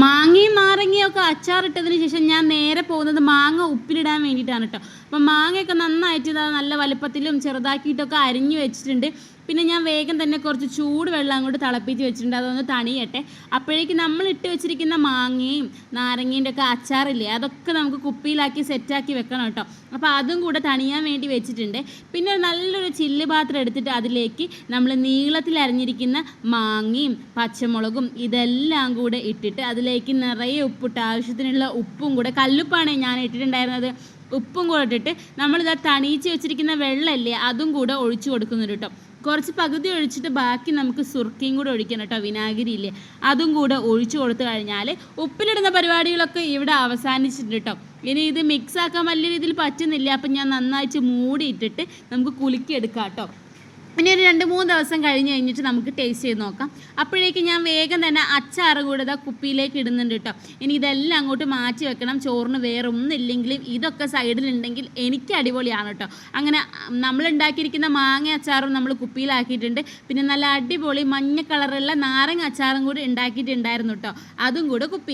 മാങ്ങയും നാരങ്ങയും ഒക്കെ അച്ചാറിട്ടതിന് ശേഷം ഞാൻ നേരെ പോകുന്നത് മാങ്ങ ഉപ്പിലിടാൻ വേണ്ടിയിട്ടാണ് കേട്ടോ. അപ്പം മാങ്ങയൊക്കെ നന്നായിട്ട് നല്ല വലുപ്പത്തിലും ചെറുതാക്കിയിട്ടൊക്കെ അരിഞ്ഞു വെച്ചിട്ടുണ്ട്. പിന്നെ ഞാൻ വേഗം തന്നെ കുറച്ച് ചൂട് വെള്ളം അങ്ങോട്ട് തിളപ്പിച്ച് വെച്ചിട്ടുണ്ട്, അതൊന്ന് തണിയട്ടെ. അപ്പോഴേക്ക് നമ്മൾ ഇട്ട് വെച്ചിരിക്കുന്ന മാങ്ങയും നാരങ്ങേൻ്റെ ഒക്കെ അച്ചാറില്ലേ, അതൊക്കെ നമുക്ക് കുപ്പിയിലാക്കി സെറ്റാക്കി വെക്കണം കേട്ടോ. അപ്പോൾ അതും കൂടെ തണിയാൻ വേണ്ടി വെച്ചിട്ടുണ്ട്. പിന്നെ നല്ലൊരു ചില്ല് പാത്രം എടുത്തിട്ട് അതിലേക്ക് നമ്മൾ നീളത്തിൽ അരിഞ്ഞിരിക്കുന്ന മാങ്ങയും പച്ചമുളകും ഇതെല്ലാം കൂടെ ഇട്ടിട്ട് അതിലേക്ക് നിറയെ ഉപ്പിട്ട് ആവശ്യത്തിനുള്ള ഉപ്പും കൂടെ, കല്ലുപ്പാണ് ഞാൻ ഇട്ടിട്ടുണ്ടായിരുന്നത്, ഉപ്പും കൂടെ ഇട്ടിട്ട് നമ്മളിതാ തണിയിച്ച് വെച്ചിരിക്കുന്ന വെള്ളമല്ലേ അതും കൂടെ ഒഴിച്ചു കൊടുക്കുന്നുണ്ട് കേട്ടോ. കുറച്ച് പകുതി ഒഴിച്ചിട്ട് ബാക്കി നമുക്ക് സുർക്കയും കൂടെ ഒഴിക്കണം കേട്ടോ, വിനാഗിരി ഇല്ലേ അതും കൂടെ ഒഴിച്ചു കൊടുത്തു കഴിഞ്ഞാൽ ഉപ്പിലിടുന്ന പരിപാടികളൊക്കെ ഇവിടെ അവസാനിച്ചിട്ടുണ്ട് കേട്ടോ. ഇനി ഇത് മിക്സാക്കാൻ വലിയ രീതിയിൽ പറ്റുന്നില്ല, അപ്പം ഞാൻ നന്നായിട്ട് മൂടിയിട്ടിട്ട് നമുക്ക് കുലുക്കിയെടുക്കാം കേട്ടോ. ഇനി ഒരു 2-3 ദിവസം കഴിഞ്ഞിട്ട് നമുക്ക് ടേസ്റ്റ് ചെയ്ത് നോക്കാം. അപ്പോഴേക്ക് ഞാൻ വേഗം തന്നെ അച്ചാറ് കൂടെ കുപ്പിയിലേക്ക് ഇടുന്നുണ്ട് കേട്ടോ. ഇനി ഇതെല്ലാം അങ്ങോട്ട് മാറ്റി വെക്കണം. ചോറിന് വേറെ ഒന്നുമില്ലെങ്കിലും ഇതൊക്കെ സൈഡിലുണ്ടെങ്കിൽ എനിക്ക് അടിപൊളിയാണ് കേട്ടോ. അങ്ങനെ നമ്മൾ ഉണ്ടാക്കിയിരിക്കുന്ന മാങ്ങ അച്ചാറും നമ്മൾ കുപ്പിയിലാക്കിയിട്ടുണ്ട്. പിന്നെ നല്ല അടിപൊളി മഞ്ഞ കളറുള്ള നാരങ്ങ അച്ചാറും കൂടി ഉണ്ടാക്കിയിട്ടുണ്ടായിരുന്നു കേട്ടോ, അതും കൂടെ കുപ്പി